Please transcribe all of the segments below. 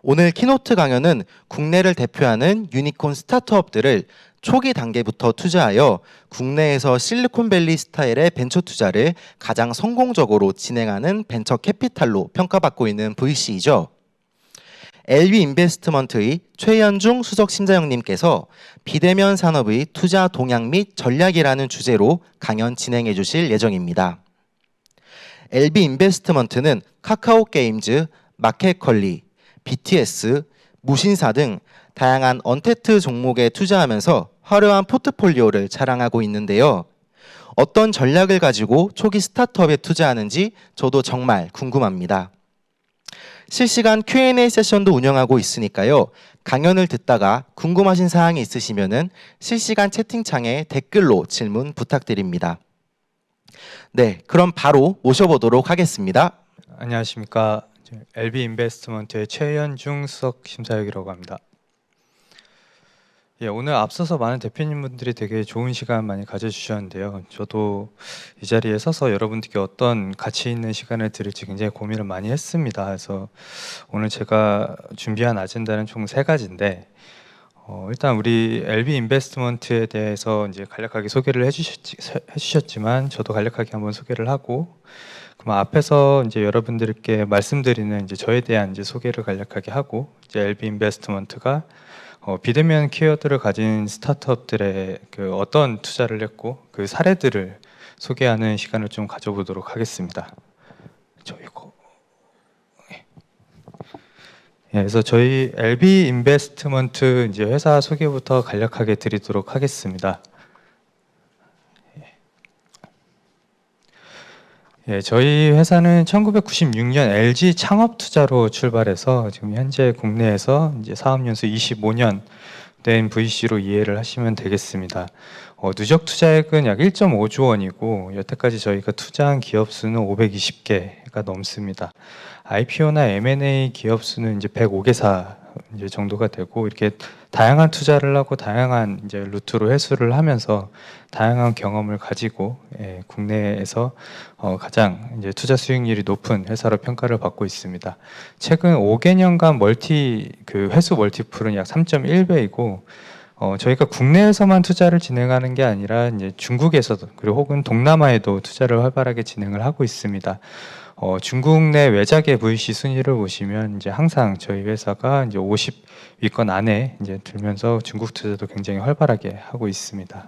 오늘 키노트 강연은 국내를 대표하는 유니콘 스타트업들을 초기 단계부터 투자하여 국내에서 실리콘밸리 스타일의 벤처 투자를 가장 성공적으로 진행하는 벤처 캐피탈로 평가받고 있는 VC이죠. LB 인베스트먼트의 최연중 수석 심사위원님께서 비대면 산업의 투자 동향 및 전략이라는 주제로 강연 진행해 주실 예정입니다. LB 인베스트먼트는 카카오 게임즈, 마켓컬리, BTS, 무신사 등 다양한 언택트 종목에 투자하면서 화려한 포트폴리오를 자랑하고 있는데요. 어떤 전략을 가지고 초기 스타트업에 투자하는지 저도 정말 궁금합니다. 실시간 Q&A 세션도 운영하고 있으니까요. 강연을 듣다가 궁금하신 사항이 있으시면 실시간 채팅창에 댓글로 질문 부탁드립니다. 네, 그럼 바로 모셔보도록 하겠습니다. 안녕하십니까. LB 인베스트먼트의 최연중 수석 심사위원이라고 합니다. 오늘 앞서서 많은 대표님분들이 되게 좋은 시간 많이 가져주셨는데요. 저도 이 자리에 서서 여러분들께 어떤 가치 있는 시간을 드릴지 굉장히 고민을 많이 했습니다. 그래서 오늘 제가 준비한 아젠다는 총 3가지인데 일단 우리 LB 인베스트먼트에 대해서 이제 간략하게 소개를 해주셨지만 저도 간략하게 한번 소개를 하고 그럼 앞에서 이제 여러분들께 말씀드리는 이제 저에 대한 이제 소개를 간략하게 하고 이제 LB 인베스트먼트가 비대면 키워드를 가진 스타트업들의 그 어떤 투자를 했고 그 사례들을 소개하는 시간을 좀 가져보도록 하겠습니다. 그래서 저희 LB 인베스트먼트 이제 회사 소개부터 간략하게 드리도록 하겠습니다. 저희 회사는 1996년 LG 창업 투자로 출발해서 지금 현재 국내에서 이제 사업 연수 25년 된 VC로 이해를 하시면 되겠습니다. 누적 투자액은 약 1.5조 원이고 여태까지 저희가 투자한 기업 수는 520개가 넘습니다. IPO나 M&A 기업 수는 이제 105개사 이제 정도가 되고 이렇게 다양한 투자를 하고 다양한 이제 루트로 회수를 하면서 다양한 경험을 가지고 국내에서 가장 이제 투자 수익률이 높은 회사로 평가를 받고 있습니다. 최근 5개년간 회수 멀티플은 약 3.1배이고 저희가 국내에서만 투자를 진행하는 게 아니라 이제 중국에서도 그리고 혹은 동남아에도 투자를 활발하게 진행을 하고 있습니다. 중국 내 외작의 VC 순위를 보시면 이제 항상 저희 회사가 이제 50위권 안에 이제 들면서 중국 투자도 굉장히 활발하게 하고 있습니다.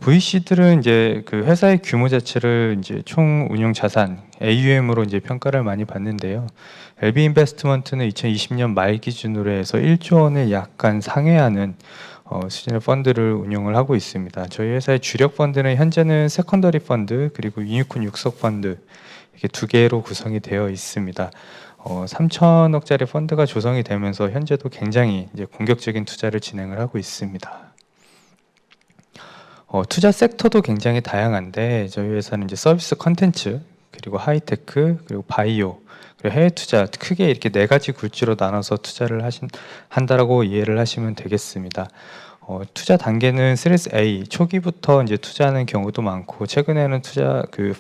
VC들은 이제 그 회사의 규모 자체를 이제 총 운용 자산 AUM으로 이제 평가를 많이 받는데요. LB 인베스트먼트는 2020년 말 기준으로 해서 1조 원을 약간 상회하는 수준의 펀드를 운영을 하고 있습니다. 저희 회사의 주력 펀드는 현재는 세컨더리 펀드 그리고 유니콘 육석 펀드 이렇게 2개로 구성이 되어 있습니다. 3천억짜리 펀드가 조성이 되면서 현재도 굉장히 이제 공격적인 투자를 진행을 하고 있습니다. 투자 섹터도 굉장히 다양한데 저희 회사는 이제 서비스 컨텐츠 그리고 하이테크 그리고 바이오 그리고 해외 투자 크게 이렇게 4가지 굴지로 나눠서 투자를 한다라고 이해를 하시면 되겠습니다. 투자 단계는 시리즈 A 초기부터 이제 투자하는 경우도 많고 최근에는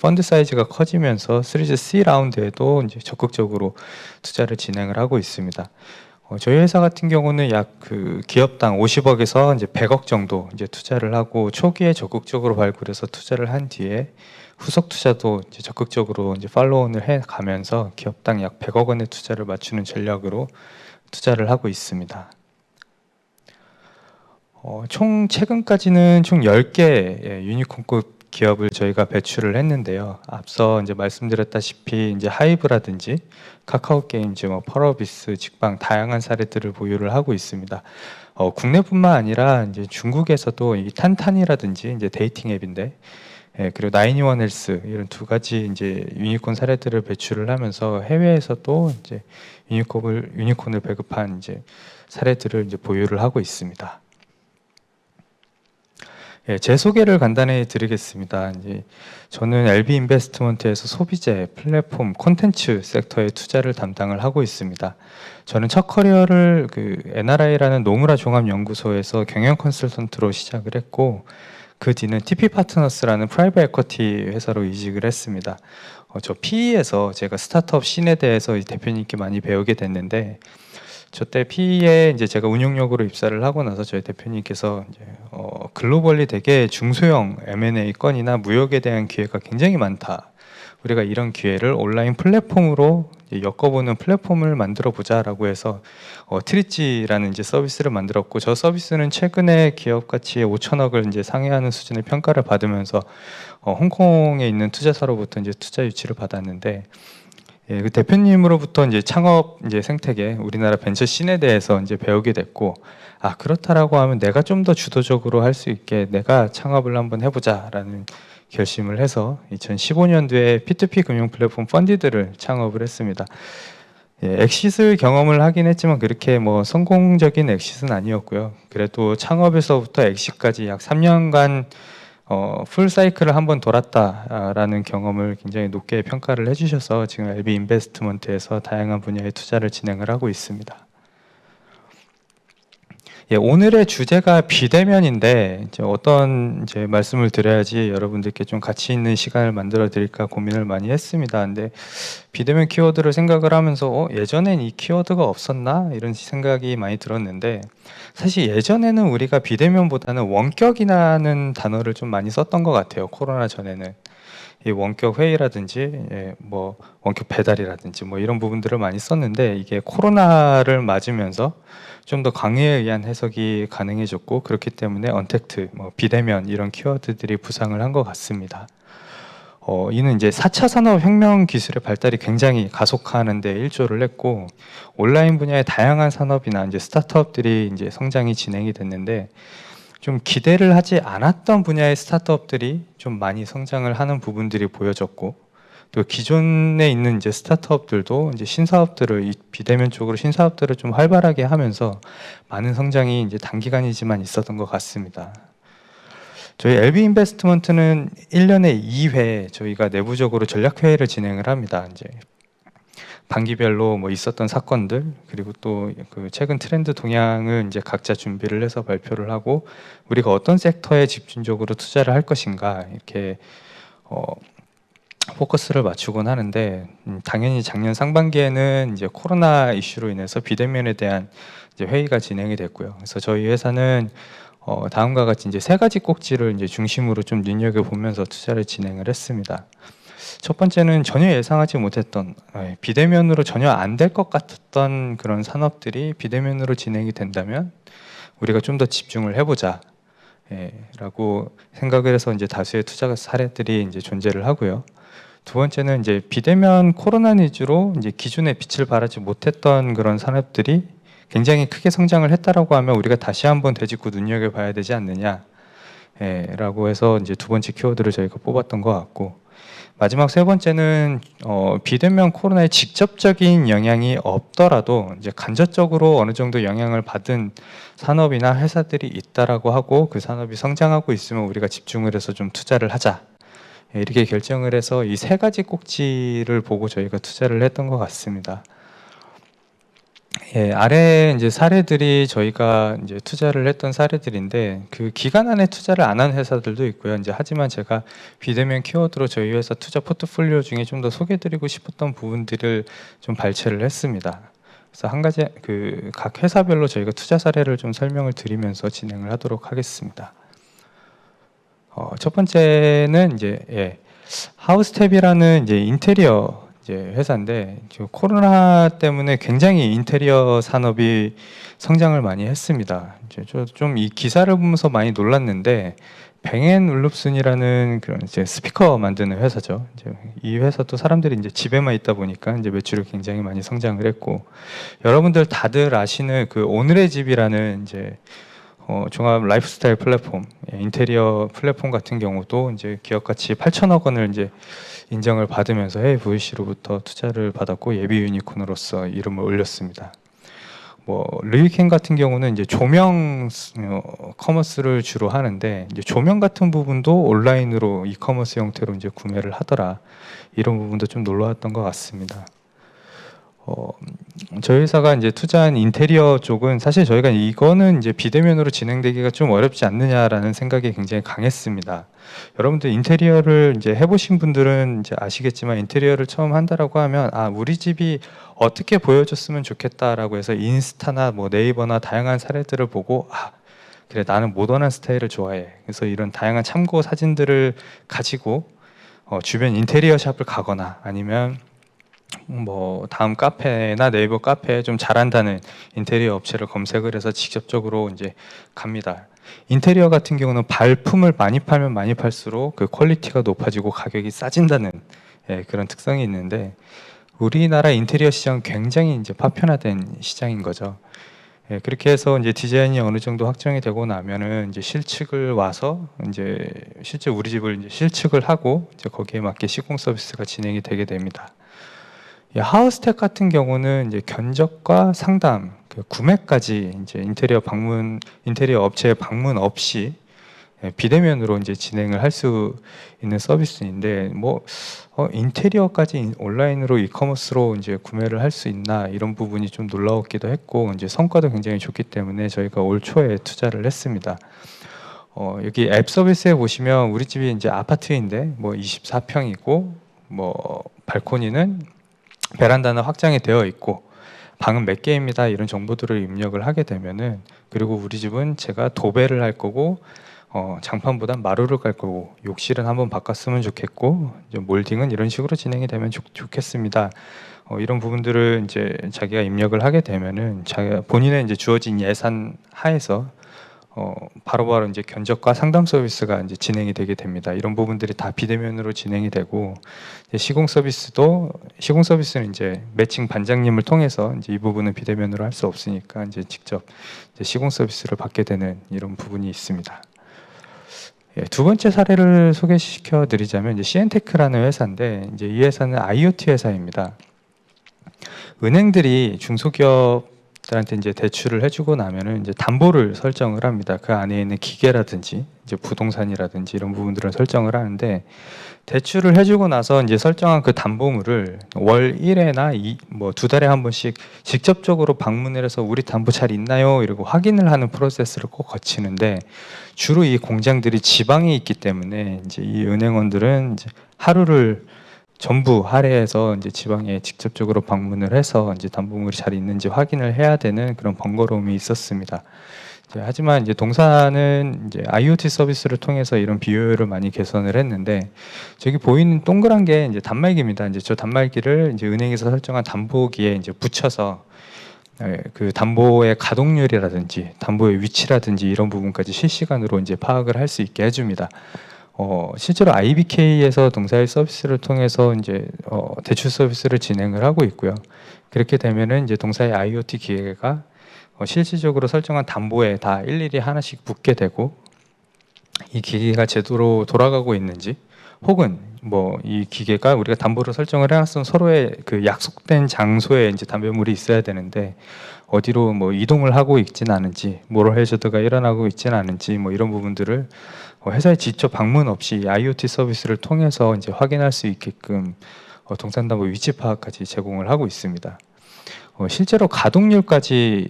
펀드 사이즈가 커지면서 시리즈 C 라운드에도 이제 적극적으로 투자를 진행을 하고 있습니다. 저희 회사 같은 경우는 약 기업당 50억에서 이제 100억 정도 이제 투자를 하고 초기에 적극적으로 발굴해서 투자를 한 뒤에 후속 투자도 이제 적극적으로 이제 팔로우를 해 가면서 기업당 약 100억 원의 투자를 맞추는 전략으로 투자를 하고 있습니다. 총 최근까지는 총 10개 유니콘급 기업을 저희가 배출을 했는데요. 앞서 이제 말씀드렸다시피 이제 하이브라든지 카카오 게임즈, 펄어비스, 직방 다양한 사례들을 보유를 하고 있습니다. 국내뿐만 아니라 이제 중국에서도 이 탄탄이라든지 이제 데이팅 앱인데 그리고 나인이원 헬스 이런 2가지 이제 유니콘 사례들을 배출을 하면서 해외에서도 이제 유니콘을 배급한 이제 사례들을 이제 보유를 하고 있습니다. 제 소개를 간단히 드리겠습니다. 이제 저는 LB 인베스트먼트에서 소비재, 플랫폼, 콘텐츠 섹터에 투자를 담당을 하고 있습니다. 저는 첫 커리어를 NRI라는 노무라 종합연구소에서 경영 컨설턴트로 시작을 했고 그 뒤는 TP 파트너스라는 프라이빗 에쿼티 회사로 이직을 했습니다. 저 PE에서 제가 스타트업 씬에 대해서 이 대표님께 많이 배우게 됐는데, 저때 PE에 이제 제가 운용력으로 입사를 하고 나서 저희 대표님께서 이제 글로벌리 되게 중소형 M&A 건이나 무역에 대한 기회가 굉장히 많다. 우리가 이런 기회를 온라인 플랫폼으로 이제 엮어보는 플랫폼을 만들어 보자라고 해서 트리찌라는 이제 서비스를 만들었고, 저 서비스는 최근에 기업 가치의 5천억을 이제 상회하는 수준의 평가를 받으면서 홍콩에 있는 투자사로부터 이제 투자 유치를 받았는데, 예, 그 대표님으로부터 이제 창업 이제 생태계, 우리나라 벤처 씬에 대해서 이제 배우게 됐고, 아, 그렇다라고 하면 내가 좀 더 주도적으로 할 수 있게 내가 창업을 한번 해보자라는 결심을 해서 2015년도에 P2P 금융 플랫폼 펀디드를 창업을 했습니다. 예, 엑싯을 경험을 하긴 했지만 그렇게 뭐 성공적인 엑싯은 아니었고요. 그래도 창업에서부터 엑싯까지 약 3년간 풀 사이클을 한번 돌았다라는 경험을 굉장히 높게 평가를 해주셔서 지금 LB 인베스트먼트에서 다양한 분야의 투자를 진행을 하고 있습니다. 예, 오늘의 주제가 비대면인데 이제 어떤 이제 말씀을 드려야지 여러분들께 좀 가치 있는 시간을 만들어 드릴까 고민을 많이 했습니다. 근데 비대면 키워드를 생각을 하면서 예전엔 이 키워드가 없었나 이런 생각이 많이 들었는데, 사실 예전에는 우리가 비대면보다는 원격이라는 단어를 좀 많이 썼던 것 같아요. 코로나 전에는 이 원격 회의라든지 뭐 원격 배달이라든지 뭐 이런 부분들을 많이 썼는데, 이게 코로나를 맞으면서 좀 더 강의에 의한 해석이 가능해졌고, 그렇기 때문에 언택트, 뭐 비대면 이런 키워드들이 부상을 한 것 같습니다. 이는 이제 4차 산업혁명 기술의 발달이 굉장히 가속화하는 데 일조를 했고, 온라인 분야의 다양한 산업이나 이제 스타트업들이 이제 성장이 진행이 됐는데, 좀 기대를 하지 않았던 분야의 스타트업들이 좀 많이 성장을 하는 부분들이 보여졌고, 또 기존에 있는 이제 스타트업들도 이제 신사업들을 이 비대면 쪽으로 신사업들을 좀 활발하게 하면서 많은 성장이 이제 단기간이지만 있었던 것 같습니다. 저희 LB 인베스트먼트는 1년에 2회 저희가 내부적으로 전략 회의를 진행을 합니다. 이제 반기별로 뭐 있었던 사건들, 그리고 또 그 최근 트렌드 동향을 이제 각자 준비를 해서 발표를 하고, 우리가 어떤 섹터에 집중적으로 투자를 할 것인가 이렇게 포커스를 맞추곤 하는데, 당연히 작년 상반기에는 이제 코로나 이슈로 인해서 비대면에 대한 이제 회의가 진행이 됐고요. 그래서 저희 회사는 다음과 같이 이제 세 가지 꼭지를 이제 중심으로 좀 눈여겨 보면서 투자를 진행을 했습니다. 첫 번째는 전혀 예상하지 못했던 비대면으로 전혀 안 될 것 같았던 그런 산업들이 비대면으로 진행이 된다면 우리가 좀 더 집중을 해보자. 라고 생각을 해서 이제 다수의 투자 사례들이 이제 존재를 하고요. 두 번째는 이제 비대면 코로나 니즈로 이제 기존에 빛을 발하지 못했던 그런 산업들이 굉장히 크게 성장을 했다라고 하면 우리가 다시 한번 되짚고 눈여겨봐야 되지 않느냐, 라고 해서 이제 두 번째 키워드를 저희가 뽑았던 것 같고, 마지막 세 번째는 비대면 코로나의 직접적인 영향이 없더라도 이제 간접적으로 어느 정도 영향을 받은 산업이나 회사들이 있다라고 하고, 그 산업이 성장하고 있으면 우리가 집중을 해서 좀 투자를 하자, 이렇게 결정을 해서 이 세 가지 꼭지를 보고 저희가 투자를 했던 것 같습니다. 예, 아래 이제 사례들이 저희가 이제 투자를 했던 사례들인데, 그 기간 안에 투자를 안 한 회사들도 있고요. 이제 하지만 제가 비대면 키워드로 저희 회사 투자 포트폴리오 중에 좀 더 소개드리고 싶었던 부분들을 좀 발췌를 했습니다. 그래서 한 가지 그 각 회사별로 저희가 투자 사례를 좀 설명을 드리면서 진행을 하도록 하겠습니다. 첫 번째는 이제 하우스탭이라는 이제 인테리어 이제 회사인데, 코로나 때문에 굉장히 인테리어 산업이 성장을 많이 했습니다. 좀 이 기사를 보면서 많이 놀랐는데, 뱅앤올룹슨이라는 그런 이제 스피커 만드는 회사죠. 이제 이 회사도 사람들이 이제 집에만 있다 보니까 이제 매출이 굉장히 많이 성장을 했고, 여러분들 다들 아시는 그 오늘의 집이라는 이제 종합 라이프스타일 플랫폼, 인테리어 플랫폼 같은 경우도 이제 기업 가치 8천억 원을 이제 인정을 받으면서 해외 VC로부터 투자를 받았고 예비 유니콘으로서 이름을 올렸습니다. 뭐 르이켄 같은 경우는 이제 조명 커머스를 주로 하는데, 이제 조명 같은 부분도 온라인으로 이커머스 형태로 이제 구매를 하더라. 이런 부분도 좀 놀라웠던 것 같습니다. 저희 회사가 이제 투자한 인테리어 쪽은 사실 저희가 이거는 이제 비대면으로 진행되기가 좀 어렵지 않느냐라는 생각이 굉장히 강했습니다. 여러분들 인테리어를 이제 해보신 분들은 이제 아시겠지만 인테리어를 처음 한다라고 하면 우리 집이 어떻게 보여줬으면 좋겠다라고 해서 인스타나 뭐 네이버나 다양한 사례들을 보고 그래 나는 모던한 스타일을 좋아해. 그래서 이런 다양한 참고 사진들을 가지고 주변 인테리어 샵을 가거나 아니면 뭐 다음 카페나 네이버 카페에 좀 잘한다는 인테리어 업체를 검색을 해서 직접적으로 이제 갑니다. 인테리어 같은 경우는 발품을 많이 팔면 많이 팔수록 그 퀄리티가 높아지고 가격이 싸진다는 그런 특성이 있는데 우리나라 인테리어 시장은 굉장히 이제 파편화된 시장인 거죠. 그렇게 해서 이제 디자인이 어느 정도 확정이 되고 나면은 이제 실측을 와서 이제 실제 우리 집을 이제 실측을 하고 이제 거기에 맞게 시공 서비스가 진행이 되게 됩니다. 하우스텍 같은 경우는 이제 견적과 상담, 구매까지 이제 인테리어 업체의 방문 없이 비대면으로 이제 진행을 할 수 있는 서비스인데 인테리어까지 온라인으로 이커머스로 이제 구매를 할 수 있나 이런 부분이 좀 놀라웠기도 했고 이제 성과도 굉장히 좋기 때문에 저희가 올 초에 투자를 했습니다. 여기 앱 서비스에 보시면 우리 집이 이제 아파트인데 24평이고 발코니는 베란다는 확장이 되어 있고 방은 몇 개입니다 이런 정보들을 입력을 하게 되면은 그리고 우리 집은 제가 도배를 할 거고 장판보단 마루를 깔 거고 욕실은 한번 바꿨으면 좋겠고 이제 몰딩은 이런 식으로 진행이 되면 좋겠습니다. 이런 부분들을 이제 자기가 입력을 하게 되면은 자기가 본인의 이제 주어진 예산 하에서 바로바로 이제 견적과 상담 서비스가 이제 진행이 되게 됩니다. 이런 부분들이 다 비대면으로 진행이 되고 시공 서비스는 이제 매칭 반장님을 통해서 이제 이 부분은 비대면으로 할 수 없으니까 이제 직접 이제 시공 서비스를 받게 되는 이런 부분이 있습니다. 두 번째 사례를 소개시켜 드리자면 이제 CN테크라는 회사인데 이제 이 회사는 IoT 회사입니다. 은행들이 중소기업들한테 이제 대출을 해주고 나면은 이제 담보를 설정을 합니다. 그 안에 있는 기계라든지 이제 부동산이라든지 이런 부분들을 설정을 하는데 대출을 해주고 나서 이제 설정한 그 담보물을 월 1회나 두 달에 한 번씩 직접적으로 방문을 해서 우리 담보 잘 있나요? 이러고 확인을 하는 프로세스를 꼭 거치는데 주로 이 공장들이 지방에 있기 때문에 이제 이 은행원들은 이제 하루를 전부 할애해서 이제 지방에 직접적으로 방문을 해서 이제 담보물이 잘 있는지 확인을 해야 되는 그런 번거로움이 있었습니다. 하지만 이제 동사는 이제 IoT 서비스를 통해서 이런 비효율을 많이 개선을 했는데 저기 보이는 동그란 게 이제 단말기입니다. 이제 저 단말기를 이제 은행에서 설정한 담보기에 이제 붙여서 그 담보의 가동률이라든지 담보의 위치라든지 이런 부분까지 실시간으로 이제 파악을 할 수 있게 해줍니다. 실제로 IBK에서 동사의 서비스를 통해서 이제 대출 서비스를 진행을 하고 있고요. 그렇게 되면은 이제 동사의 IoT 기계가 실질적으로 설정한 담보에 다 일일이 하나씩 붙게 되고 이 기계가 제대로 돌아가고 있는지 혹은 이 기계가 우리가 담보를 설정을 해놨으면 서로의 그 약속된 장소에 이제 담보물이 있어야 되는데 어디로 이동을 하고 있지는 않은지 모럴 해저드가 일어나고 있지는 않은지 이런 부분들을 회사에 직접 방문 없이 IoT 서비스를 통해서 이제 확인할 수 있게끔 동산담보 위치 파악까지 제공을 하고 있습니다. 실제로 가동률까지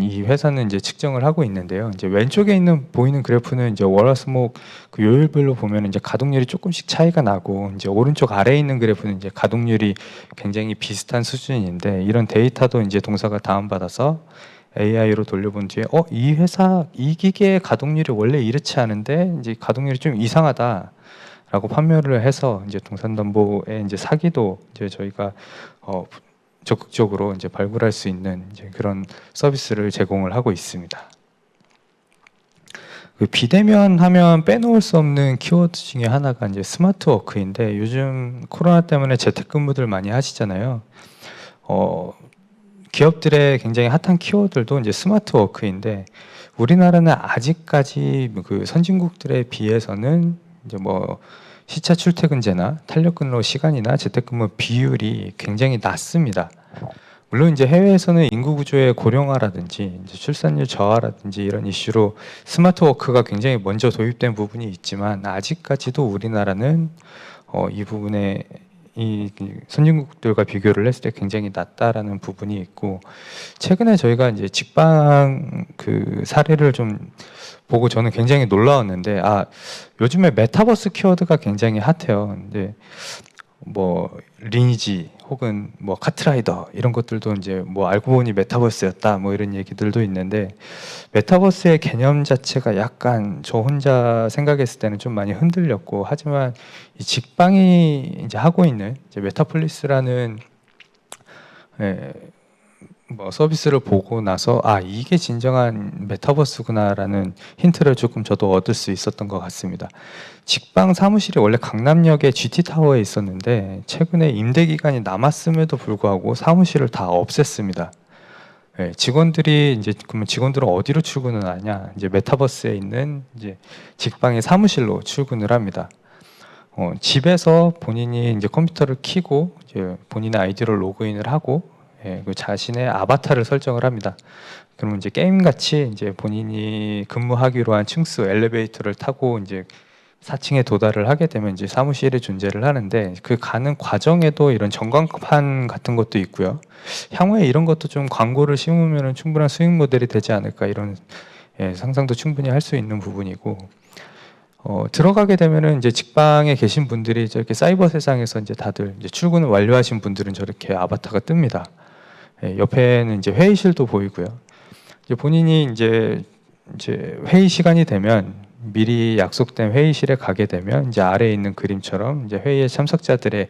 이 회사는 이제 측정을 하고 있는데요. 이제 왼쪽에 보이는 그래프는 이제 월화수목 그 요일별로 보면 이제 가동률이 조금씩 차이가 나고 이제 오른쪽 아래에 있는 그래프는 이제 가동률이 굉장히 비슷한 수준인데 이런 데이터도 이제 동사가 다운받아서 AI로 돌려본 뒤에 이 회사 이 기계의 가동률이 원래 이렇지 않은데 이제 가동률이 좀 이상하다라고 판별을 해서 이제 동산담보의 이제 사기도 이제 저희가 적극적으로 이제 발굴할 수 있는 이제 그런 서비스를 제공을 하고 있습니다. 그 비대면 하면 빼놓을 수 없는 키워드 중에 하나가 이제 스마트 워크인데 요즘 코로나 때문에 재택근무들 많이 하시잖아요. 기업들의 굉장히 핫한 키워드들도 이제 스마트 워크인데 우리나라는 아직까지 그 선진국들에 비해서는 이제 시차 출퇴근제나 탄력 근로 시간이나 재택근무 비율이 굉장히 낮습니다. 물론 이제 해외에서는 인구 구조의 고령화라든지 이제 출산율 저하라든지 이런 이슈로 스마트 워크가 굉장히 먼저 도입된 부분이 있지만 아직까지도 우리나라는 이 부분에 이 선진국들과 비교를 했을 때 굉장히 낮다라는 부분이 있고, 최근에 저희가 이제 직방 그 사례를 좀 보고 저는 굉장히 놀라웠는데, 요즘에 메타버스 키워드가 굉장히 핫해요. 근데 뭐 리니지 혹은 뭐 카트라이더 이런 것들도 이제 뭐 알고 보니 메타버스였다 뭐 이런 얘기들도 있는데, 메타버스의 개념 자체가 약간 저 혼자 생각했을 때는 좀 많이 흔들렸고, 하지만 이 직방이 이제 하고 있는 이제 메타폴리스라는 뭐 서비스를 보고 나서 이게 진정한 메타버스구나라는 힌트를 조금 저도 얻을 수 있었던 것 같습니다. 직방 사무실이 원래 강남역에 GT타워에 있었는데 최근에 임대 기간이 남았음에도 불구하고 사무실을 다 없앴습니다. 직원들이 이제 그러면 직원들은 어디로 출근을 하냐? 이제 메타버스에 있는 이제 직방의 사무실로 출근을 합니다. 집에서 본인이 이제 컴퓨터를 켜고 이제 본인의 아이디로 로그인을 하고 그 자신의 아바타를 설정을 합니다. 그러면 이제 게임 같이 이제 본인이 근무하기로 한 층수 엘리베이터를 타고 이제 4층에 도달을 하게 되면 이제 사무실에 존재를 하는데, 그 가는 과정에도 이런 전광판 같은 것도 있고요. 향후에 이런 것도 좀 광고를 심으면 충분한 수익 모델이 되지 않을까, 이런 상상도 충분히 할 수 있는 부분이고, 들어가게 되면은 이제 직방에 계신 분들이 저렇게 사이버 세상에서 이제 다들 이제 출근을 완료하신 분들은 저렇게 아바타가 뜹니다. 옆에는 이제 회의실도 보이고요. 이제 본인이 이제 회의 시간이 되면 미리 약속된 회의실에 가게 되면 이제 아래에 있는 그림처럼 이제 회의에 참석자들의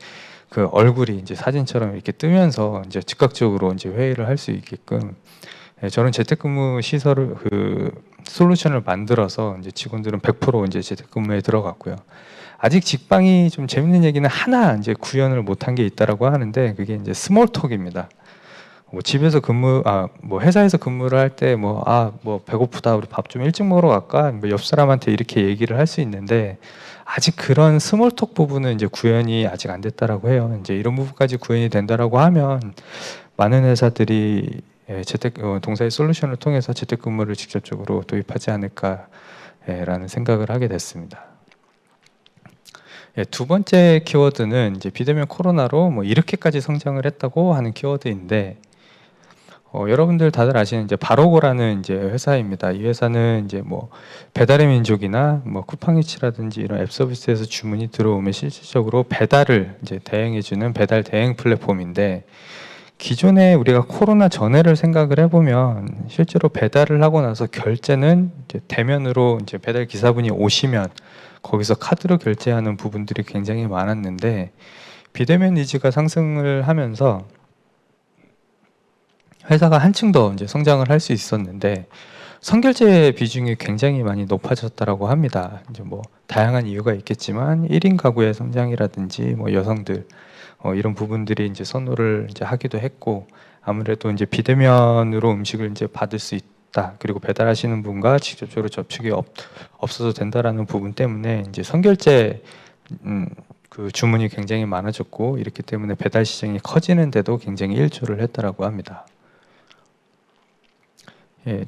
그 얼굴이 이제 사진처럼 이렇게 뜨면서 이제 즉각적으로 이제 회의를 할 수 있게끔 저는 재택근무 시설을 솔루션을 만들어서 이제 직원들은 100% 이제 재택근무에 들어갔고요. 아직 직방이 좀 재밌는 얘기는 하나 이제 구현을 못한 게 있다라고 하는데, 그게 이제 스몰톡입니다. 뭐 집에서 뭐 회사에서 근무를 할 때 뭐 배고프다, 우리 밥 좀 일찍 먹으러 갈까? 뭐 옆 사람한테 이렇게 얘기를 할 수 있는데, 아직 그런 스몰톡 부분은 이제 구현이 아직 안 됐다라고 해요. 이제 이런 부분까지 구현이 된다라고 하면 많은 회사들이 동사의 솔루션을 통해서 재택근무를 직접적으로 도입하지 않을까라는 생각을 하게 됐습니다. 두 번째 키워드는 이제 비대면 코로나로 뭐 이렇게까지 성장을 했다고 하는 키워드인데, 여러분들 다들 아시는 이제 바로고라는 이제 회사입니다. 이 회사는 이제 뭐 배달의 민족이나 뭐 쿠팡이츠라든지 이런 앱 서비스에서 주문이 들어오면 실질적으로 배달을 이제 대행해주는 배달 대행 플랫폼인데, 기존에 우리가 코로나 전에를 생각을 해보면 실제로 배달을 하고 나서 결제는 이제 대면으로 이제 배달 기사분이 오시면 거기서 카드로 결제하는 부분들이 굉장히 많았는데, 비대면 니즈가 상승을 하면서 회사가 한층 더 이제 성장을 할 수 있었는데, 선결제 비중이 굉장히 많이 높아졌다라고 합니다. 이제 뭐 다양한 이유가 있겠지만 1인 가구의 성장이라든지 뭐 여성들 이런 부분들이 이제 선호를 이제 하기도 했고, 아무래도 이제 비대면으로 음식을 이제 받을 수 있다, 그리고 배달하시는 분과 직접적으로 접촉이 없어도 된다라는 부분 때문에 이제 선결제 그 주문이 굉장히 많아졌고, 이렇기 때문에 배달 시장이 커지는데도 굉장히 일조를 했다라고 합니다.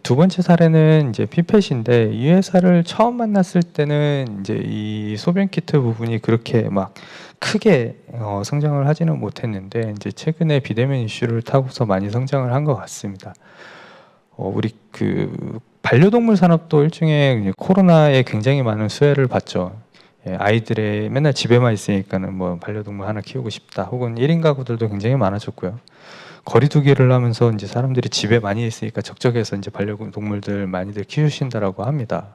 두 번째 사례는 이제 피펫인데, 이 회사를 처음 만났을 때는 이제 이 소변 키트 부분이 그렇게 막 크게 성장을 하지는 못했는데, 이제 최근에 비대면 이슈를 타고서 많이 성장을 한 것 같습니다. 우리 그 반려동물 산업도 일종의 코로나에 굉장히 많은 수혜를 봤죠. 아이들의 맨날 집에만 있으니까는 뭐 반려동물 하나 키우고 싶다, 혹은 1인 가구들도 굉장히 많아졌고요. 거리두기를 하면서 이제 사람들이 집에 많이 있으니까 적적해서 이제 반려동물들 많이들 키우신다라고 합니다.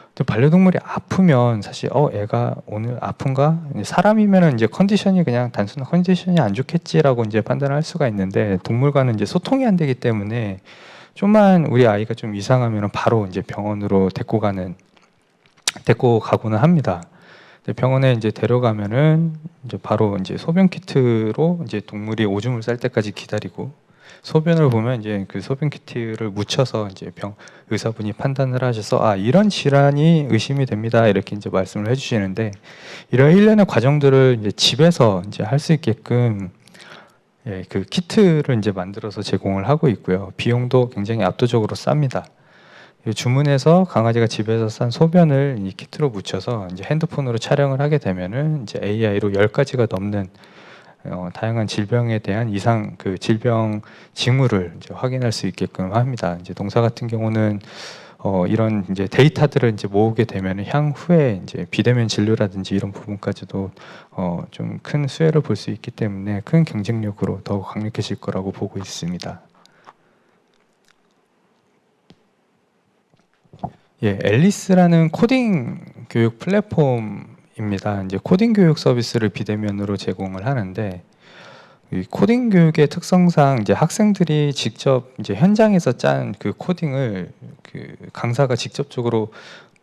근데 반려동물이 아프면 사실 애가 오늘 아픈가? 사람이면은 이제 컨디션이 그냥 단순한 컨디션이 안 좋겠지라고 이제 판단할 수가 있는데, 동물과는 이제 소통이 안 되기 때문에 좀만 우리 아이가 좀 이상하면은 바로 이제 병원으로 데리고 가고는 합니다. 병원에 이제 데려가면은 이제 바로 이제 소변 키트로 이제 동물이 오줌을 쌀 때까지 기다리고, 소변을 보면 이제 그 소변 키트를 묻혀서 이제 의사분이 판단을 하셔서 이런 질환이 의심이 됩니다, 이렇게 이제 말씀을 해주시는데, 이런 일련의 과정들을 이제 집에서 이제 할 수 있게끔 그 키트를 이제 만들어서 제공을 하고 있고요. 비용도 굉장히 압도적으로 쌉니다. 주문해서 강아지가 집에서 싼 소변을 이 키트로 묻혀서 이제 핸드폰으로 촬영을 하게 되면은 이제 AI로 10가지가 넘는 다양한 질병에 대한 질병 징후를 이제 확인할 수 있게끔 합니다. 이제 동사 같은 경우는 이런 이제 데이터들을 이제 모으게 되면 향후에 이제 비대면 진료라든지 이런 부분까지도 좀 큰 수혜를 볼 수 있기 때문에 큰 경쟁력으로 더욱 강력해질 거라고 보고 있습니다. 예, 앨리스라는 코딩 교육 플랫폼입니다. 이제 코딩 교육 서비스를 비대면으로 제공을 하는데, 이 코딩 교육의 특성상 이제 학생들이 직접 이제 현장에서 짠 그 코딩을 그 강사가 직접적으로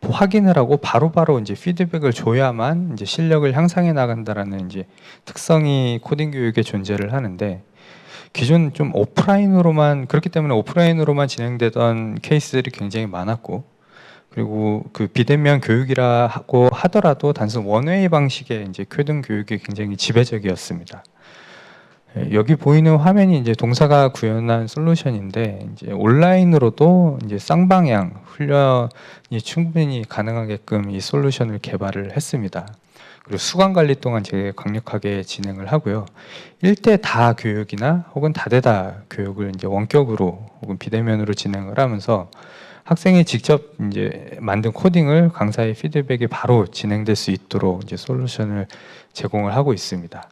확인을 하고 바로바로 이제 피드백을 줘야만 이제 실력을 향상해 나간다라는 이제 특성이 코딩 교육에 존재를 하는데, 기존 좀 그렇기 때문에 오프라인으로만 진행되던 케이스들이 굉장히 많았고, 그리고 그 비대면 교육이라 하고 하더라도 단순 원웨이 방식의 이제 코딩 교육이 굉장히 지배적이었습니다. 여기 보이는 화면이 이제 동사가 구현한 솔루션인데, 이제 온라인으로도 이제 쌍방향 훈련이 충분히 가능하게끔 이 솔루션을 개발을 했습니다. 그리고 수강 관리 또한 되게 강력하게 진행을 하고요. 1대 다 교육이나 혹은 다대다 교육을 이제 원격으로 혹은 비대면으로 진행을 하면서 학생이 직접 이제 만든 코딩을 강사의 피드백이 바로 진행될 수 있도록 이제 솔루션을 제공을 하고 있습니다.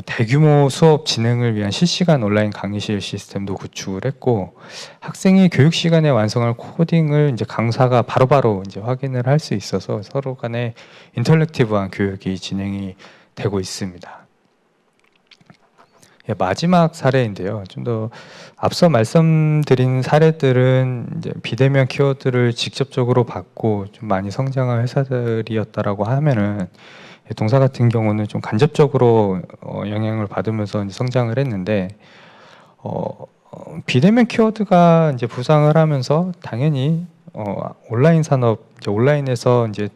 대규모 수업 진행을 위한 실시간 온라인 강의실 시스템도 구축을 했고, 학생이 교육 시간에 완성할 코딩을 이제 강사가 바로바로 이제 확인을 할 수 있어서 서로 간에 인터랙티브한 교육이 진행이 되고 있습니다. 예, 마지막 사례인데요. 좀 더 앞서 말씀드린 사례들은 이제 비대면 키워드를 직접적으로 받고 좀 많이 성장한 회사들이었다라고 하면은, 동사 같은 경우는 좀 간접적으로 영향을 받으면서 이제 성장을 했는데, 비대면 키워드가 이제 부상을 하면서 당연히 온라인 산업, 이제 온라인에서 이제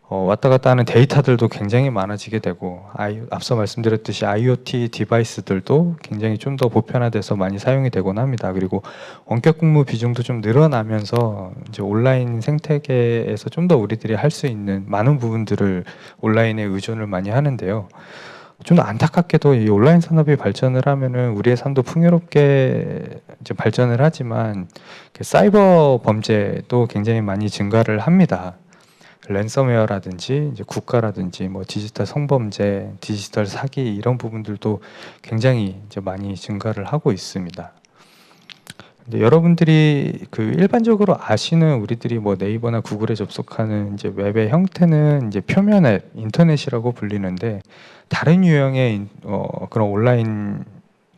왔다 갔다 하는 데이터들도 굉장히 많아지게 되고, 앞서 말씀드렸듯이 IoT 디바이스들도 굉장히 좀 더 보편화돼서 많이 사용이 되곤 합니다. 그리고 원격 근무 비중도 좀 늘어나면서 이제 온라인 생태계에서 좀 더 우리들이 할 수 있는 많은 부분들을 온라인에 의존을 많이 하는데요. 좀 더 안타깝게도 이 온라인 산업이 발전을 하면은 우리의 삶도 풍요롭게 이제 발전을 하지만 사이버 범죄도 굉장히 많이 증가를 합니다. 랜섬웨어라든지 이제 국가라든지 뭐 디지털 성범죄, 디지털 사기 이런 부분들도 굉장히 이제 많이 증가를 하고 있습니다. 근데 여러분들이 그 일반적으로 아시는 우리들이 뭐 네이버나 구글에 접속하는 이제 웹의 형태는 이제 표면 앱, 인터넷이라고 불리는데, 다른 유형의 그런 온라인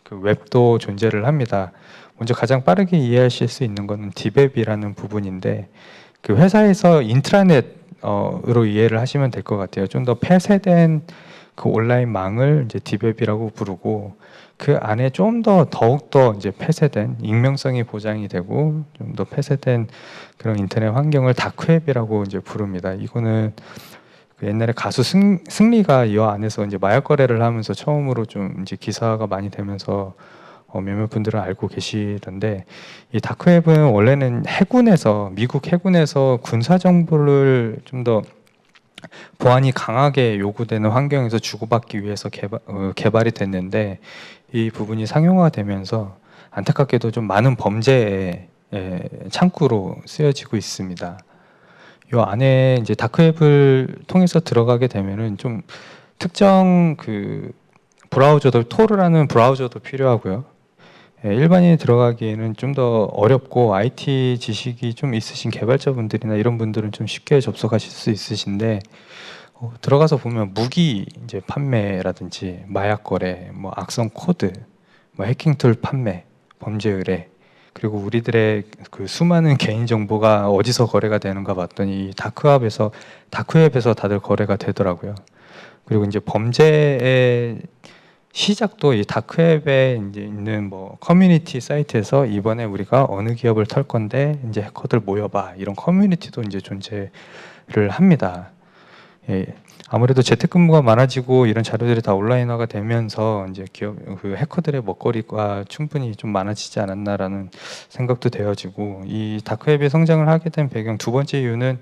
그 웹도 존재를 합니다. 먼저 가장 빠르게 이해하실 수 있는 것은 디웹이라는 부분인데, 그 회사에서 인트라넷으로 이해를 하시면 될 것 같아요. 좀 더 폐쇄된 그 온라인 망을 이제 디웹이라고 부르고, 그 안에 좀 더 더욱더 이제 폐쇄된 익명성이 보장이 되고 좀 더 폐쇄된 그런 인터넷 환경을 다크웹이라고 이제 부릅니다. 이거는 그 옛날에 가수 승리가 이 안에서 이제 마약 거래를 하면서 처음으로 좀 이제 기사가 많이 되면서 몇몇 분들은 알고 계시던데, 이 다크웹은 원래는 미국 해군에서 군사 정보를 좀 더 보안이 강하게 요구되는 환경에서 주고받기 위해서 개발이 됐는데, 이 부분이 상용화되면서 안타깝게도 좀 많은 범죄의 창구로 쓰여지고 있습니다. 이 안에 이제 다크웹을 통해서 들어가게 되면은 좀 특정 그 토르라는 브라우저도 필요하고요. 일반인이 들어가기에는 좀 더 어렵고 IT 지식이 좀 있으신 개발자분들이나 이런 분들은 좀 쉽게 접속하실 수 있으신데, 들어가서 보면 무기 이제 판매라든지 마약 거래, 뭐 악성 코드, 뭐 해킹 툴 판매, 범죄 의뢰, 그리고 우리들의 그 수많은 개인 정보가 어디서 거래가 되는가 봤더니 다크웹에서 다들 거래가 되더라고요. 그리고 이제 범죄의 시작도 이 다크웹에 이제 있는 뭐 커뮤니티 사이트에서 이번에 우리가 어느 기업을 털 건데 이제 해커들 모여봐, 이런 커뮤니티도 이제 존재를 합니다. 예, 아무래도 재택근무가 많아지고 이런 자료들이 다 온라인화가 되면서 이제 기업 그 해커들의 먹거리가 충분히 좀 많아지지 않았나라는 생각도 되어지고, 이 다크웹이 성장을 하게 된 배경 두 번째 이유는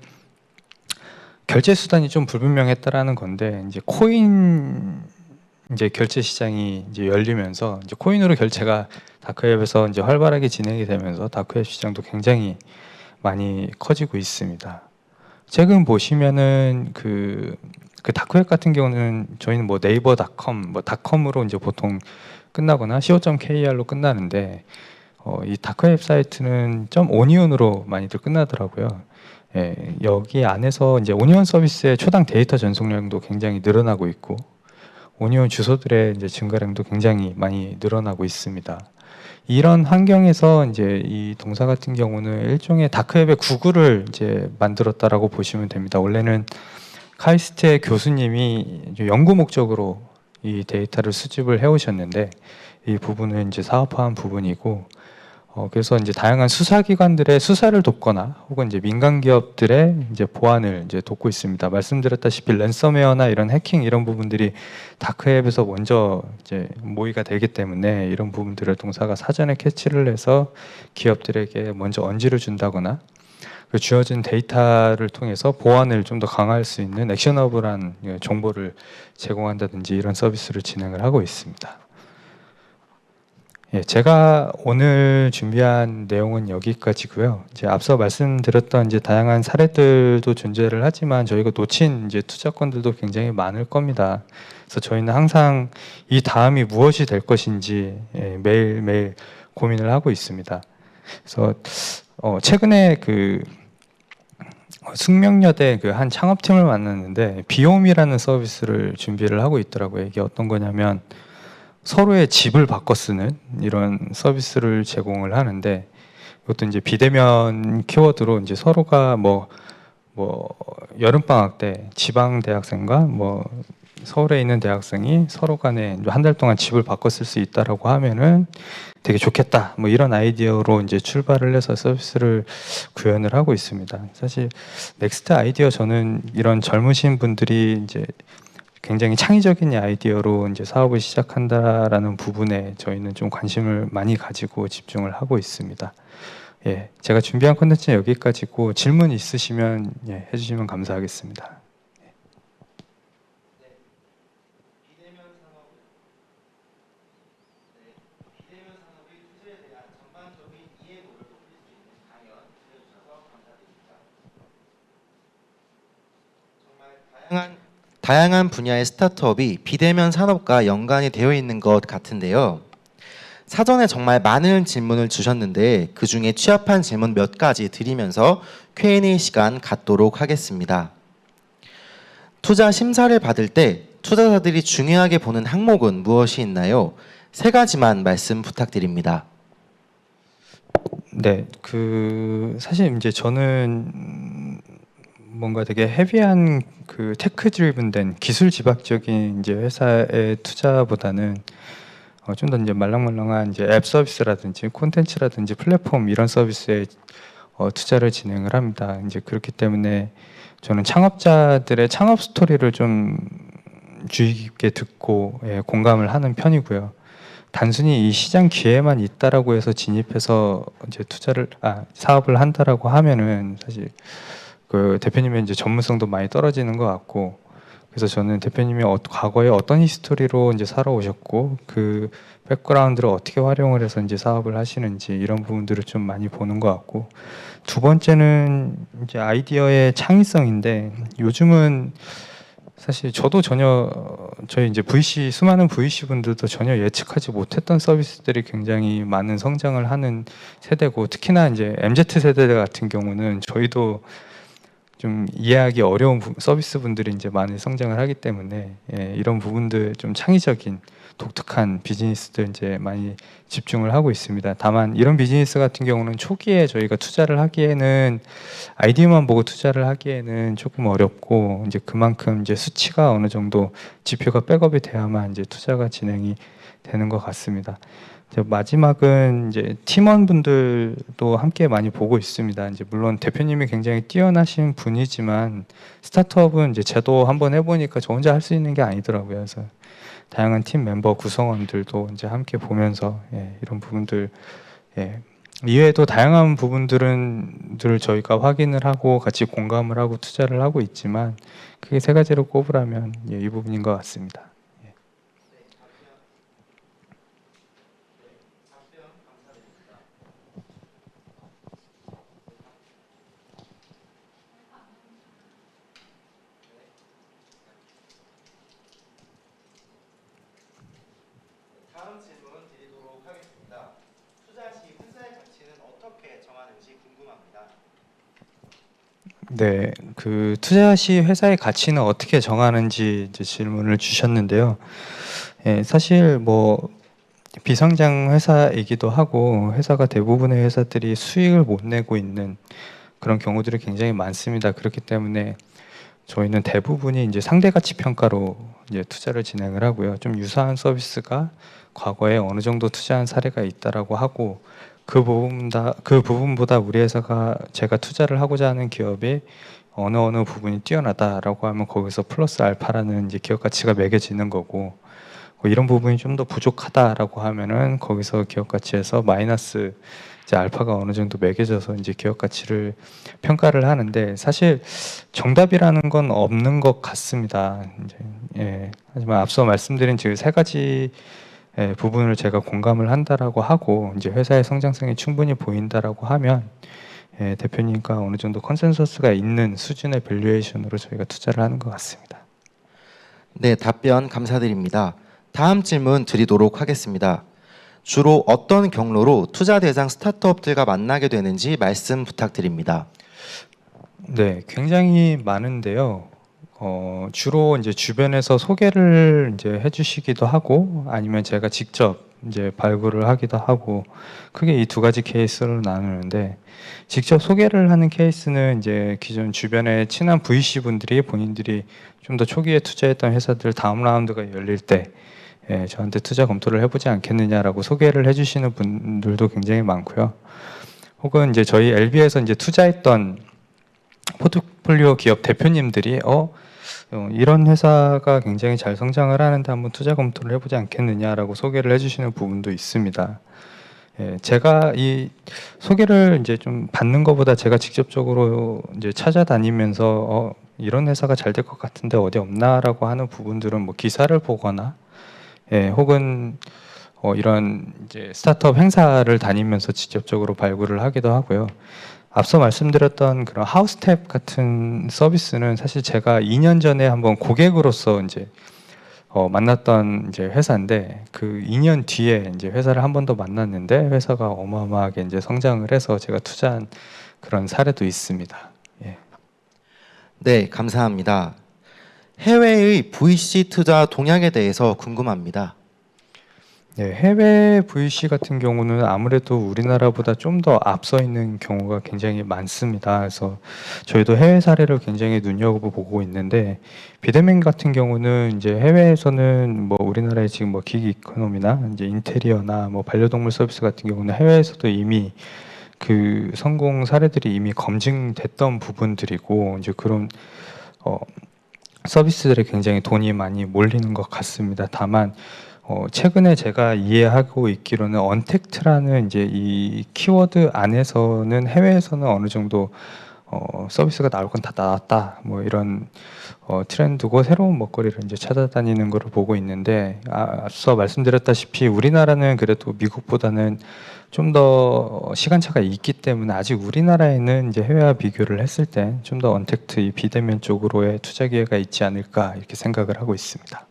결제 수단이 좀 불분명했다라는 건데, 이제 코인 이제 결제 시장이 이제 열리면서 이제 코인으로 결제가 다크웹에서 이제 활발하게 진행이 되면서 다크웹 시장도 굉장히 많이 커지고 있습니다. 최근 보시면은 그 다크웹 같은 경우는 저희는 뭐 네이버닷컴, 뭐 닷컴으로 이제 보통 끝나거나 co.kr로 끝나는데, 이 다크웹 사이트는 .오니온으로 많이들 끝나더라고요. 예, 여기 안에서 이제 오니온 서비스의 초당 데이터 전송량도 굉장히 늘어나고 있고, 오니온 주소들의 이제 증가량도 굉장히 많이 늘어나고 있습니다. 이런 환경에서 이제 이 동사 같은 경우는 일종의 다크웹의 구글을 이제 만들었다라고 보시면 됩니다. 원래는 카이스트의 교수님이 연구 목적으로 이 데이터를 수집을 해오셨는데, 이 부분은 이제 사업화한 부분이고, 그래서 이제 다양한 수사기관들의 수사를 돕거나 혹은 이제 민간 기업들의 이제 보안을 이제 돕고 있습니다. 말씀드렸다시피 랜섬웨어나 이런 해킹 이런 부분들이 다크웹에서 먼저 이제 모의가 되기 때문에 이런 부분들을 동사가 사전에 캐치를 해서 기업들에게 먼저 언지를 준다거나 그 주어진 데이터를 통해서 보안을 좀 더 강화할 수 있는 액셔너블한 정보를 제공한다든지 이런 서비스를 진행을 하고 있습니다. 예, 제가 오늘 준비한 내용은 여기까지고요. 이제 앞서 말씀드렸던 이제 다양한 사례들도 존재를 하지만 저희가 놓친 이제 투자권들도 굉장히 많을 겁니다. 그래서 저희는 항상 이 다음이 무엇이 될 것인지 매일매일 고민을 하고 있습니다. 그래서 최근에 그 숙명여대 그 한 창업팀을 만났는데 비옴이라는 서비스를 준비를 하고 있더라고요. 이게 어떤 거냐면 서로의 집을 바꿔 쓰는 이런 서비스를 제공을 하는데, 이것도 이제 비대면 키워드로 이제 서로가 뭐 여름 방학 때 지방 대학생과 뭐 서울에 있는 대학생이 서로 간에 한 달 동안 집을 바꿔 쓸 수 있다라고 하면은 되게 좋겠다. 뭐 이런 아이디어로 이제 출발을 해서 서비스를 구현을 하고 있습니다. 사실 넥스트 아이디어 저는 이런 젊으신 분들이 이제 굉장히 창의적인 아이디어로 이제 사업을 시작한다라는 부분에 저희는 좀 관심을 많이 가지고 집중을 하고 있습니다. 예, 제가 준비한 콘텐츠는 여기까지고 질문 있으시면 해주시면 감사하겠습니다. 다양한 분야의 스타트업이 비대면 산업과 연관이 되어 있는 것 같은데요. 사전에 정말 많은 질문을 주셨는데 그 중에 취합한 질문 몇 가지 드리면서 Q&A 시간 갖도록 하겠습니다. 투자 심사를 받을 때 투자자들이 중요하게 보는 항목은 무엇이 있나요? 세 가지만 말씀 부탁드립니다. 네, 그 사실 이제 저는 뭔가 되게 헤비한 그 테크 드리븐된 기술 지박적인 이제 회사의 투자보다는 좀 더 이제 말랑말랑한 이제 앱 서비스라든지 콘텐츠라든지 플랫폼 이런 서비스에 투자를 진행을 합니다. 이제 그렇기 때문에 저는 창업자들의 창업 스토리를 좀 주의 깊게 듣고 공감을 하는 편이고요. 단순히 이 시장 기회만 있다라고 해서 진입해서 이제 사업을 한다라고 하면은 사실 그 대표님의 이제 전문성도 많이 떨어지는 것 같고, 그래서 저는 대표님이 과거에 어떤 히스토리로 이제 살아오셨고 그 백그라운드를 어떻게 활용을 해서 이제 사업을 하시는지 이런 부분들을 좀 많이 보는 것 같고, 두 번째는 이제 아이디어의 창의성인데, 요즘은 사실 저도 전혀 저희 이제 수많은 VC 분들도 전혀 예측하지 못했던 서비스들이 굉장히 많은 성장을 하는 세대고, 특히나 이제 MZ 세대 같은 경우는 저희도 좀 이해하기 어려운 서비스 분들이 이제 많이 성장을 하기 때문에 이런 부분들 좀 창의적인 독특한 비즈니스들 이제 많이 집중을 하고 있습니다. 다만 이런 비즈니스 같은 경우는 초기에 저희가 투자를 하기에는 아이디어만 보고 투자를 하기에는 조금 어렵고, 이제 그만큼 이제 수치가 어느 정도 지표가 백업이 돼야만 이제 투자가 진행이 되는 것 같습니다. 이제 마지막은 이제 팀원분들도 함께 많이 보고 있습니다. 이제 물론 대표님이 굉장히 뛰어나신 분이지만 스타트업은 이제 저도 한번 해보니까 저 혼자 할 수 있는 게 아니더라고요. 그래서 다양한 팀 멤버 구성원들도 이제 함께 보면서 이런 부분들 이외에도 다양한 부분들을 저희가 확인을 하고 같이 공감을 하고 투자를 하고 있지만 크게 세 가지로 꼽으라면 이 부분인 것 같습니다. 다음 질문 드리도록 하겠습니다. 투자 시 회사의 가치는 어떻게 정하는지 궁금합니다. 네, 그 투자 시 회사의 가치는 어떻게 정하는지 이제 질문을 주셨는데요. 사실 뭐 비상장 회사이기도 하고 회사가 대부분의 회사들이 수익을 못 내고 있는 그런 경우들이 굉장히 많습니다. 그렇기 때문에 저희는 대부분이 이제 상대 가치 평가로 이제 투자를 진행을 하고요. 좀 유사한 서비스가 과거에 어느 정도 투자한 사례가 있다라고 하고 그 부분보다 우리 회사가 제가 투자를 하고자 하는 기업이 어느 부분이 뛰어나다라고 하면 거기서 플러스 알파라는 이제 기업 가치가 매겨지는 거고 이런 부분이 좀 더 부족하다라고 하면은 거기서 기업 가치에서 마이너스 이제 알파가 어느 정도 매겨져서 이제 기업 가치를 평가를 하는데 사실 정답이라는 건 없는 것 같습니다. 이제, 하지만 앞서 말씀드린 지금 세 가지 부분을 제가 공감을 한다라고 하고 이제 회사의 성장성이 충분히 보인다라고 하면 대표님과 어느 정도 컨센서스가 있는 수준의 밸류에이션으로 저희가 투자를 하는 것 같습니다. 네, 답변 감사드립니다. 다음 질문 드리도록 하겠습니다. 주로 어떤 경로로 투자 대상 스타트업들과 만나게 되는지 말씀 부탁드립니다. 네, 굉장히 많은데요. 주로 이제 주변에서 소개를 이제 해주시기도 하고 아니면 제가 직접 이제 발굴을 하기도 하고 크게 이 두 가지 케이스로 나누는데 직접 소개를 하는 케이스는 이제 기존 주변에 친한 VC 분들이 본인들이 좀 더 초기에 투자했던 회사들 다음 라운드가 열릴 때 저한테 투자 검토를 해보지 않겠느냐라고 소개를 해주시는 분들도 굉장히 많고요. 혹은 이제 저희 LB에서 이제 투자했던 포트폴리오 기업 대표님들이 이런 회사가 굉장히 잘 성장을 하는데 한번 투자 검토를 해보지 않겠느냐라고 소개를 해주시는 부분도 있습니다. 제가 이 소개를 이제 좀 받는 것보다 제가 직접적으로 이제 찾아다니면서 이런 회사가 잘 될 것 같은데 어디 없나라고 하는 부분들은 뭐 기사를 보거나 혹은 이런 이제 스타트업 행사를 다니면서 직접적으로 발굴을 하기도 하고요. 앞서 말씀드렸던 그런 하우스탭 같은 서비스는 사실 제가 2년 전에 한번 고객으로서 이제 만났던 이제 회사인데 그 2년 뒤에 이제 회사를 한 번 더 만났는데 회사가 어마어마하게 이제 성장을 해서 제가 투자한 그런 사례도 있습니다. 네, 감사합니다. 해외의 VC 투자 동향에 대해서 궁금합니다. 네, 해외 VC 같은 경우는 아무래도 우리나라보다 좀 더 앞서 있는 경우가 굉장히 많습니다. 그래서 저희도 해외 사례를 굉장히 눈여겨보고 있는데 비대면 같은 경우는 이제 해외에서는 뭐 우리나라의 지금 뭐 기기 이코노미나 이제 인테리어나 뭐 반려동물 서비스 같은 경우는 해외에서도 이미 그 성공 사례들이 이미 검증됐던 부분들이고 이제 그런 서비스들에 굉장히 돈이 많이 몰리는 것 같습니다. 다만 최근에 제가 이해하고 있기로는 언택트라는 이제 이 키워드 안에서는 해외에서는 어느 정도 서비스가 나올 건 다 나왔다 뭐 이런 트렌드고 새로운 먹거리를 이제 찾아다니는 것을 보고 있는데 앞서 말씀드렸다시피 우리나라는 그래도 미국보다는 좀 더 시간차가 있기 때문에 아직 우리나라에는 이제 해외와 비교를 했을 때 좀 더 언택트 이 비대면 쪽으로의 투자 기회가 있지 않을까 이렇게 생각을 하고 있습니다.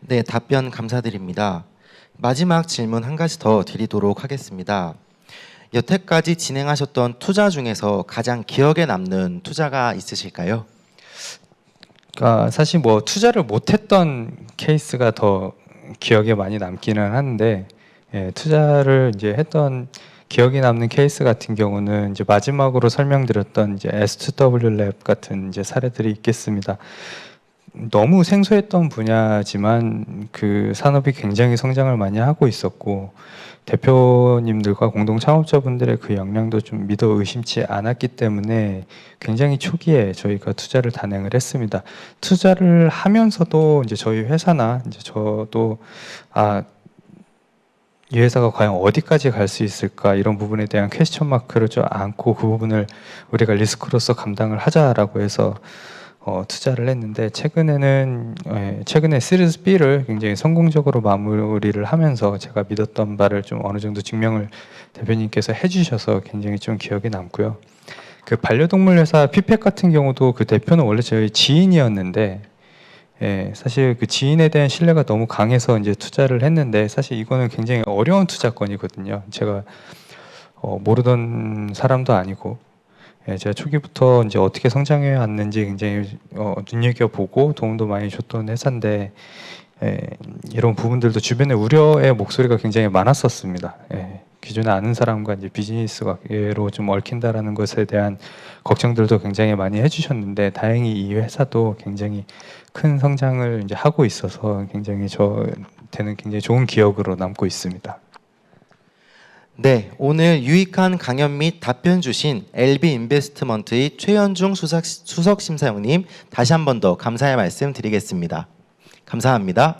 네, 답변 감사드립니다. 마지막 질문 한 가지 더 드리도록 하겠습니다. 여태까지 진행하셨던 투자 중에서 가장 기억에 남는 투자가 있으실까요? 그러니까 사실 뭐 투자를 못했던 케이스가 더 기억에 많이 남기는 한데 투자를 이제 했던 기억이 남는 케이스 같은 경우는 이제 마지막으로 설명드렸던 이제 S2W 랩 같은 이제 사례들이 있겠습니다. 너무 생소했던 분야지만 그 산업이 굉장히 성장을 많이 하고 있었고 대표님들과 공동 창업자분들의 그 역량도 좀 믿어 의심치 않았기 때문에 굉장히 초기에 저희가 투자를 단행을 했습니다. 투자를 하면서도 이제 저희 회사나 이제 저도 이 회사가 과연 어디까지 갈 수 있을까 이런 부분에 대한 퀘스천 마크를 좀 안고 그 부분을 우리가 리스크로서 감당을 하자라고 해서 투자를 했는데 최근에 시리즈 B를 굉장히 성공적으로 마무리를 하면서 제가 믿었던 바를 좀 어느 정도 증명을 대표님께서 해주셔서 굉장히 좀 기억에 남고요. 그 반려동물 회사 피펫 같은 경우도 그 대표는 원래 저희 지인이었는데 사실 그 지인에 대한 신뢰가 너무 강해서 이제 투자를 했는데 사실 이거는 굉장히 어려운 투자건이거든요. 제가 모르던 사람도 아니고 제가 초기부터 이제 어떻게 성장해 왔는지 굉장히 눈여겨보고 도움도 많이 줬던 회사인데 이런 부분들도 주변에 우려의 목소리가 굉장히 많았었습니다. 기존에 아는 사람과 이제 비즈니스 관계로 좀 얽힌다라는 것에 대한 걱정들도 굉장히 많이 해주셨는데 다행히 이 회사도 굉장히 큰 성장을 이제 하고 있어서 굉장히 저한테는 굉장히 좋은 기억으로 남고 있습니다. 네, 오늘 유익한 강연 및 답변 주신 LB 인베스트먼트의 최현중 수석 심사위원님 다시 한 번 더 감사의 말씀 드리겠습니다. 감사합니다.